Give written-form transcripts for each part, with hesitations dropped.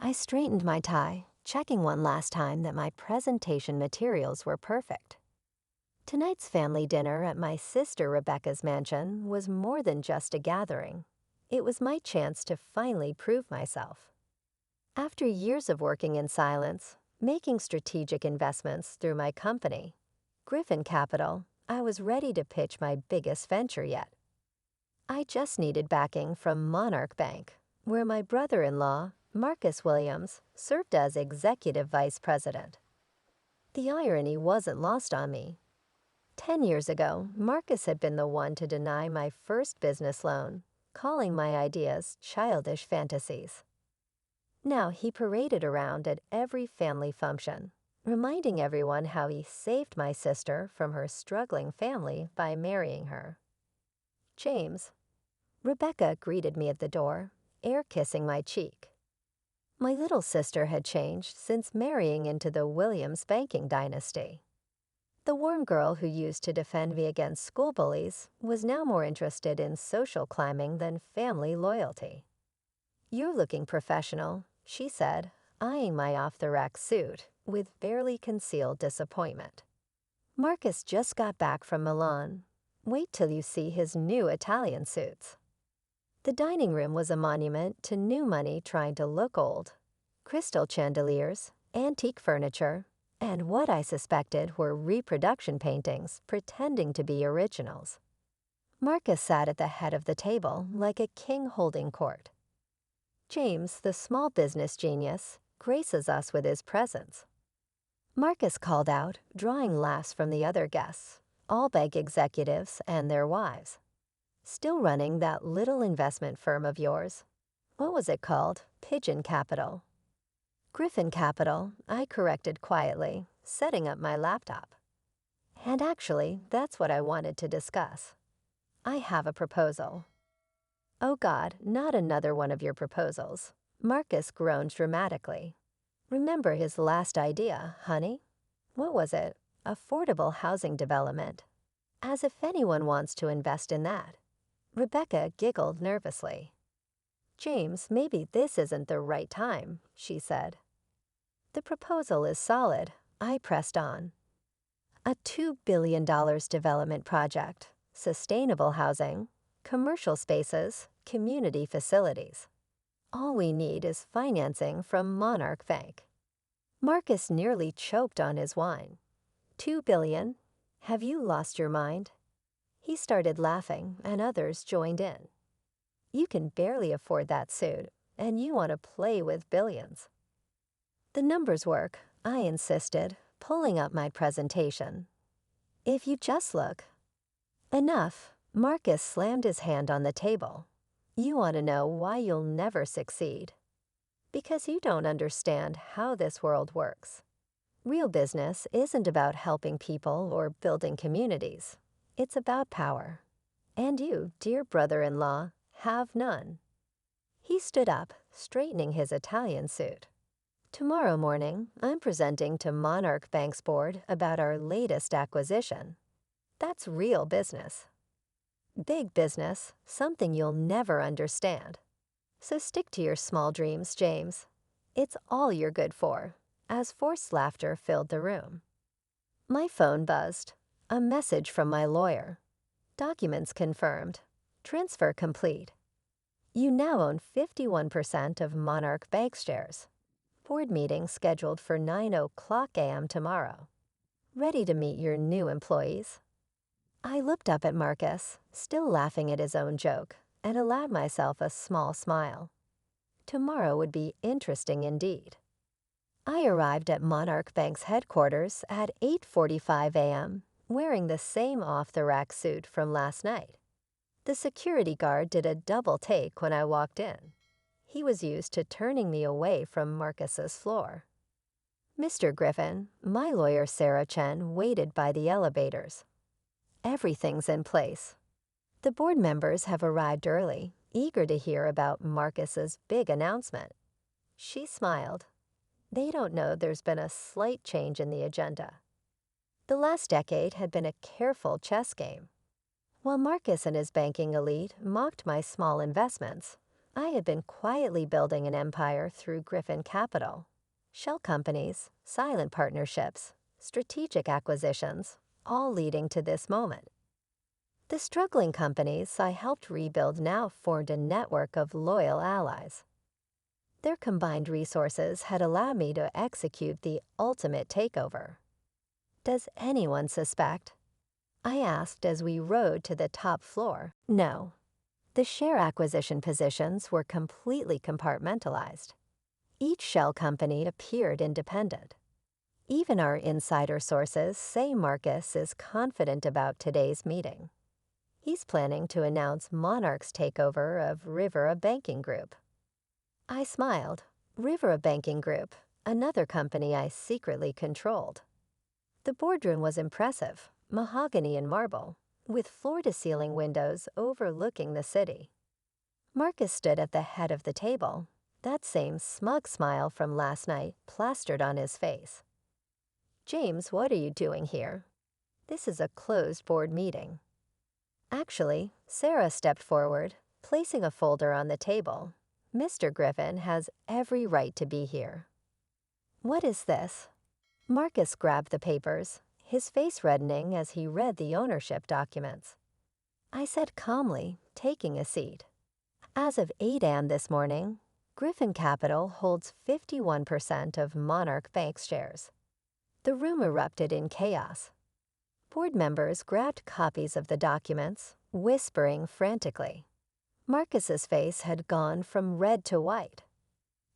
I straightened my tie, checking one last time that my presentation materials were perfect. Tonight's family dinner at my sister Rebecca's mansion was more than just a gathering. It was my chance to finally prove myself. After years of working in silence, making strategic investments through my company, Griffin Capital, I was ready to pitch my biggest venture yet. I just needed backing from Monarch Bank, where my brother-in-law, Marcus Williams, served as executive vice president. The irony wasn't lost on me. 10 years ago, Marcus had been the one to deny my first business loan, calling my ideas childish fantasies. Now he paraded around at every family function, reminding everyone how he saved my sister from her struggling family by marrying her. James. Rebecca greeted me at the door, air-kissing my cheek. My little sister had changed since marrying into the Williams banking dynasty. The warm girl who used to defend me against school bullies was now more interested in social climbing than family loyalty. "You're looking professional," she said, eyeing my off-the-rack suit with barely concealed disappointment. "Marcus just got back from Milan. Wait till you see his new Italian suits." The dining room was a monument to new money trying to look old. Crystal chandeliers, antique furniture, and what I suspected were reproduction paintings pretending to be originals. Marcus sat at the head of the table like a king holding court. James, the small business genius, graces us with his presence. Marcus called out, drawing laughs from the other guests, all bank executives and their wives. "Still running that little investment firm of yours? What was it called? Pigeon Capital." "Griffin Capital," I corrected quietly, setting up my laptop. "And actually, that's what I wanted to discuss. I have a proposal." "Oh God, not another one of your proposals." Marcus groaned dramatically. "Remember his last idea, honey? What was it? Affordable housing development. As if anyone wants to invest in that." Rebecca giggled nervously. "James, maybe this isn't the right time," she said. "The proposal is solid," I pressed on. "A $2 billion development project, sustainable housing, commercial spaces, community facilities. All we need is financing from Monarch Bank." Marcus nearly choked on his wine. "$2 billion? Have you lost your mind?" He started laughing, and others joined in. "You can barely afford that suit, and you want to play with billions." "The numbers work," I insisted, pulling up my presentation. "If you just look." "Enough." Marcus slammed his hand on the table. "You want to know why you'll never succeed? Because you don't understand how this world works. Real business isn't about helping people or building communities. It's about power. And you, dear brother-in-law, have none." He stood up, straightening his Italian suit. "Tomorrow morning, I'm presenting to Monarch Bank's board about our latest acquisition. That's real business. Big business, something you'll never understand. So stick to your small dreams, James. It's all you're good for," as forced laughter filled the room. My phone buzzed. A message from my lawyer. "Documents confirmed. Transfer complete. You now own 51% of Monarch Bank shares. Board meeting scheduled for 9:00 a.m. tomorrow. Ready to meet your new employees." I looked up at Marcus, still laughing at his own joke, and allowed myself a small smile. Tomorrow would be interesting indeed. I arrived at Monarch Bank's headquarters at 8:45 a.m., wearing the same off-the-rack suit from last night. The security guard did a double take when I walked in. He was used to turning me away from Marcus's floor. "Mr. Griffin," my lawyer Sarah Chen waited by the elevators. "Everything's in place. The board members have arrived early, eager to hear about Marcus's big announcement." She smiled. "They don't know there's been a slight change in the agenda. The last decade had been a careful chess game. While Marcus and his banking elite mocked my small investments, I had been quietly building an empire through Griffin Capital. Shell companies, silent partnerships, strategic acquisitions, all leading to this moment. The struggling companies I helped rebuild now formed a network of loyal allies. Their combined resources had allowed me to execute the ultimate takeover. Does anyone suspect? I asked as we rode to the top floor. No. The share acquisition positions were completely compartmentalized. Each shell company appeared independent. Even our insider sources say Marcus is confident about today's meeting. He's planning to announce Monarch's takeover of Rivera Banking Group. I smiled. Rivera Banking Group, another company I secretly controlled. The boardroom was impressive, mahogany and marble, with floor-to-ceiling windows overlooking the city. Marcus stood at the head of the table, that same smug smile from last night plastered on his face. "James, what are you doing here? This is a closed board meeting." Actually, Sarah stepped forward, placing a folder on the table. "Mr. Griffin has every right to be here." "What is this?" Marcus grabbed the papers, his face reddening as he read the ownership documents. I said calmly, taking a seat. "As of 8 a.m. this morning, Griffin Capital holds 51% of Monarch Bank's shares." The room erupted in chaos. Board members grabbed copies of the documents, whispering frantically. Marcus's face had gone from red to white.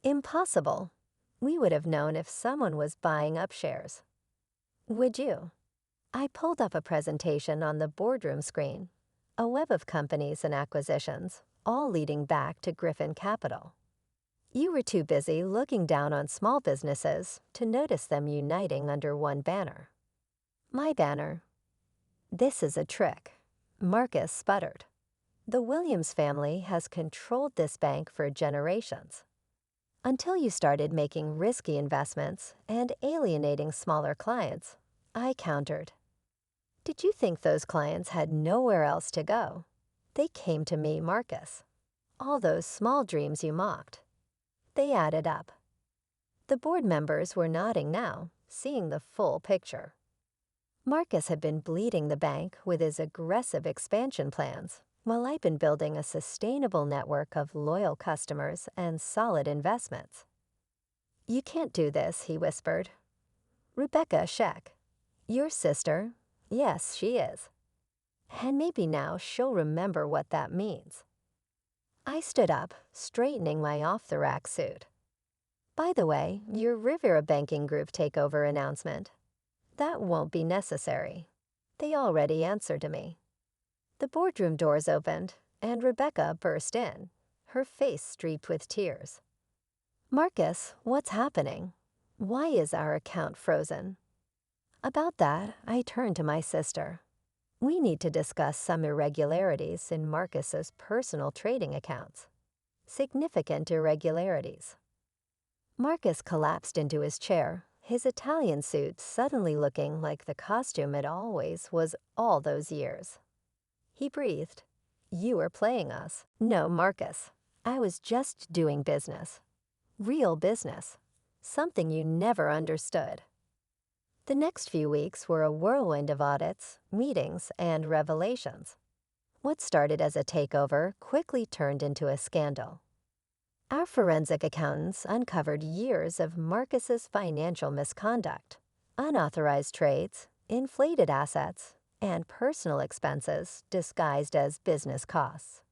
"Impossible. We would have known if someone was buying up shares." "Would you?" I pulled up a presentation on the boardroom screen, a web of companies and acquisitions, all leading back to Griffin Capital. You were too busy looking down on small businesses to notice them uniting under one banner. My banner. "This is a trick," Marcus sputtered. "The Williams family has controlled this bank for generations. Until you started making risky investments and alienating smaller clients," I countered. "Did you think those clients had nowhere else to go? They came to me, Marcus. All those small dreams you mocked. They added up." The board members were nodding now, seeing the full picture. Marcus had been bleeding the bank with his aggressive expansion plans, while I'd been building a sustainable network of loyal customers and solid investments. "You can't do this," he whispered. "Rebecca Scheck, your sister, yes, she is. And maybe now she'll remember what that means." I stood up, straightening my off-the-rack suit. "By the way, your Rivera Banking Group takeover announcement. That won't be necessary. They already answered to me." The boardroom doors opened, and Rebecca burst in, her face streaked with tears. "Marcus, what's happening? Why is our account frozen?" About that, I turned to my sister. "We need to discuss some irregularities in Marcus's personal trading accounts. Significant irregularities." Marcus collapsed into his chair, his Italian suit suddenly looking like the costume it always was all those years. He breathed. "You are playing us." "No, Marcus. I was just doing business. Real business. Something you never understood." The next few weeks were a whirlwind of audits, meetings, and revelations. What started as a takeover quickly turned into a scandal. Our forensic accountants uncovered years of Marcus's financial misconduct, unauthorized trades, inflated assets, and personal expenses disguised as business costs.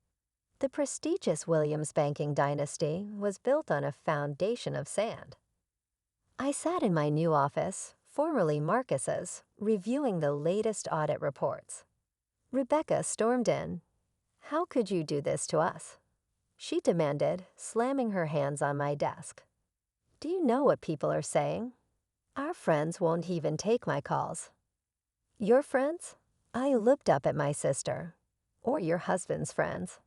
The prestigious Williams banking dynasty was built on a foundation of sand. I sat in my new office, formerly Marcus's, reviewing the latest audit reports. Rebecca stormed in. "How could you do this to us?" she demanded, slamming her hands on my desk. "Do you know what people are saying? Our friends won't even take my calls." "Your friends?" I looked up at my sister. "Or your husband's friends."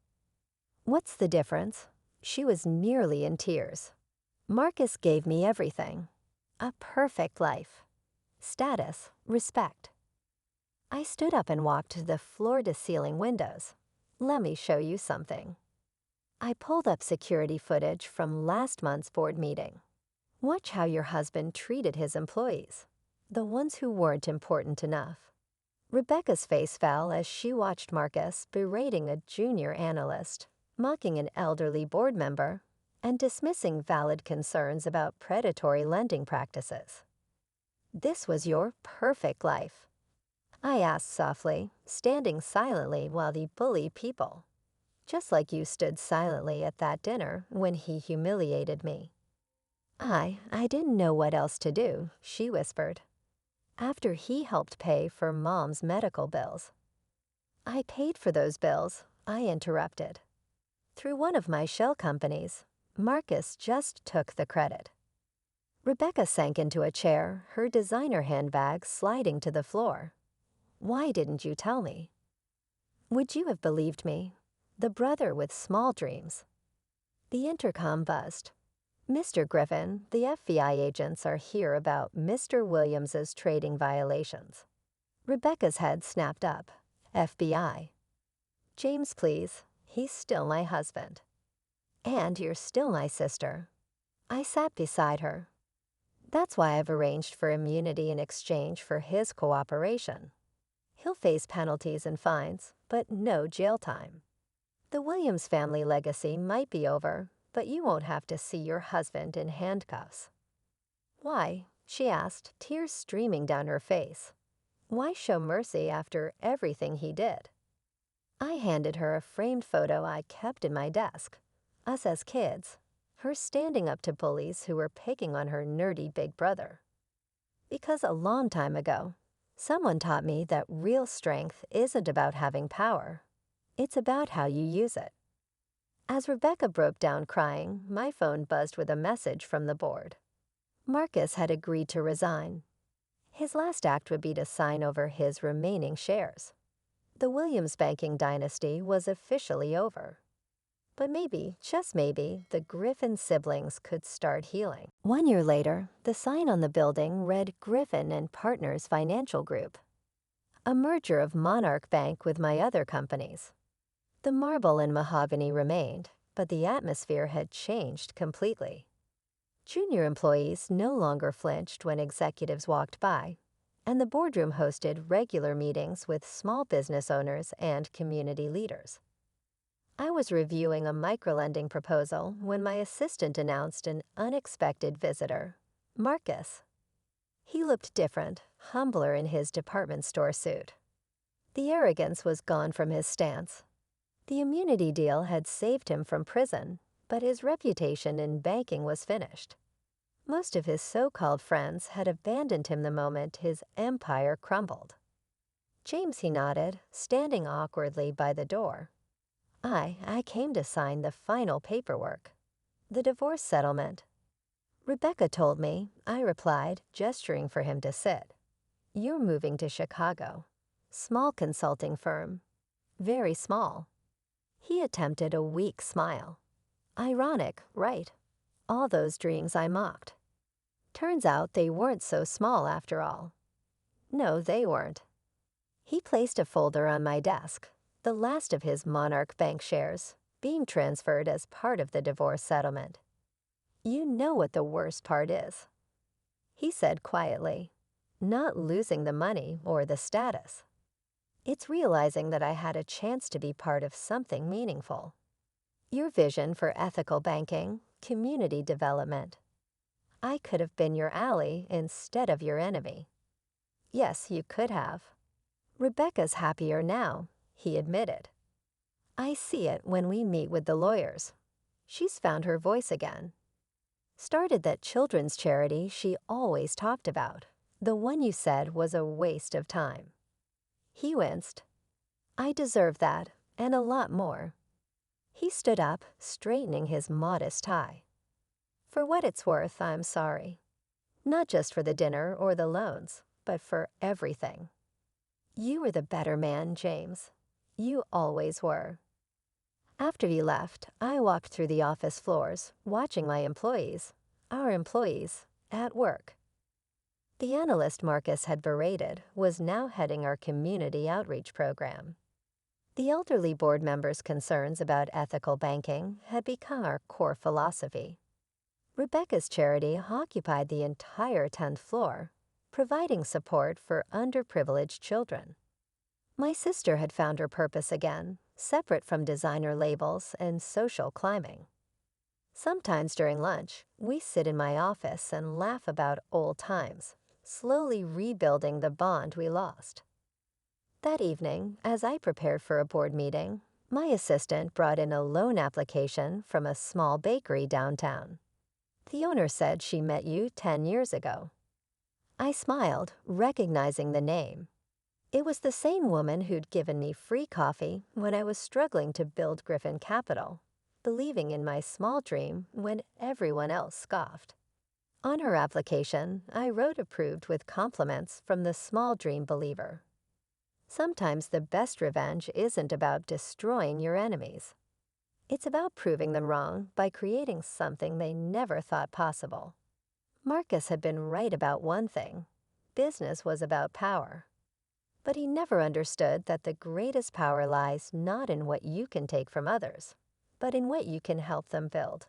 "What's the difference?" She was nearly in tears. "Marcus gave me everything. A perfect life. Status, respect." I stood up and walked to the floor-to-ceiling windows. "Let me show you something." I pulled up security footage from last month's board meeting. Watch how your husband treated his employees, the ones who weren't important enough. Rebecca's face fell as she watched Marcus berating a junior analyst, mocking an elderly board member, and dismissing valid concerns about predatory lending practices. This was your perfect life, I asked softly, standing silently while he bullied people. Just like you stood silently at that dinner when he humiliated me. I didn't know what else to do, she whispered. After he helped pay for Mom's medical bills. I paid for those bills, I interrupted. Through one of my shell companies, Marcus just took the credit. Rebecca sank into a chair, her designer handbag sliding to the floor. Why didn't you tell me? Would you have believed me? The brother with small dreams. The intercom buzzed. Mr. Griffin, the FBI agents are here about Mr. Williams's trading violations. Rebecca's head snapped up. FBI. James, please. He's still my husband. And you're still my sister. I sat beside her. That's why I've arranged for immunity in exchange for his cooperation. He'll face penalties and fines, but no jail time. The Williams family legacy might be over, but you won't have to see your husband in handcuffs. Why? She asked, tears streaming down her face. Why show mercy after everything he did? I handed her a framed photo I kept in my desk. Us as kids, her standing up to bullies who were picking on her nerdy big brother. Because a long time ago, someone taught me that real strength isn't about having power. It's about how you use it. As Rebecca broke down crying, my phone buzzed with a message from the board. Marcus had agreed to resign. His last act would be to sign over his remaining shares. The Williams banking dynasty was officially over. But maybe, just maybe, the Griffin siblings could start healing. 1 year later, the sign on the building read Griffin and Partners Financial Group, a merger of Monarch Bank with my other companies. The marble and mahogany remained, but the atmosphere had changed completely. Junior employees no longer flinched when executives walked by, and the boardroom hosted regular meetings with small business owners and community leaders. I was reviewing a microlending proposal when my assistant announced an unexpected visitor, Marcus. He looked different, humbler in his department store suit. The arrogance was gone from his stance. The immunity deal had saved him from prison, but his reputation in banking was finished. Most of his so-called friends had abandoned him the moment his empire crumbled. James, he nodded, standing awkwardly by the door. I came to sign the final paperwork. The divorce settlement. Rebecca told me, I replied, gesturing for him to sit. You're moving to Chicago. Small consulting firm. Very small. He attempted a weak smile. Ironic, right? All those dreams I mocked. Turns out they weren't so small after all. No, they weren't. He placed a folder on my desk, the last of his Monarch Bank shares, being transferred as part of the divorce settlement. You know what the worst part is, he said quietly. Not losing the money or the status. It's realizing that I had a chance to be part of something meaningful. Your vision for ethical banking, community development. I could have been your ally instead of your enemy. Yes, you could have. Rebecca's happier now, he admitted. I see it when we meet with the lawyers. She's found her voice again. Started that children's charity she always talked about, the one you said was a waste of time. He winced. I deserve that, and a lot more. He stood up, straightening his modest tie. For what it's worth, I'm sorry. Not just for the dinner or the loans, but for everything. You were the better man, James. You always were. After he left, I walked through the office floors, watching my employees, our employees, at work. The analyst Marcus had berated was now heading our community outreach program. The elderly board members' concerns about ethical banking had become our core philosophy. Rebecca's charity occupied the entire 10th floor, providing support for underprivileged children. My sister had found her purpose again, separate from designer labels and social climbing. Sometimes during lunch, we sit in my office and laugh about old times, slowly rebuilding the bond we lost. That evening, as I prepared for a board meeting, my assistant brought in a loan application from a small bakery downtown. The owner said she met you 10 years ago. I smiled, recognizing the name. It was the same woman who'd given me free coffee when I was struggling to build Griffin Capital, believing in my small dream when everyone else scoffed. On her application, I wrote approved with compliments from the small dream believer. Sometimes the best revenge isn't about destroying your enemies. It's about proving them wrong by creating something they never thought possible. Marcus had been right about one thing. Business was about power. But he never understood that the greatest power lies not in what you can take from others, but in what you can help them build.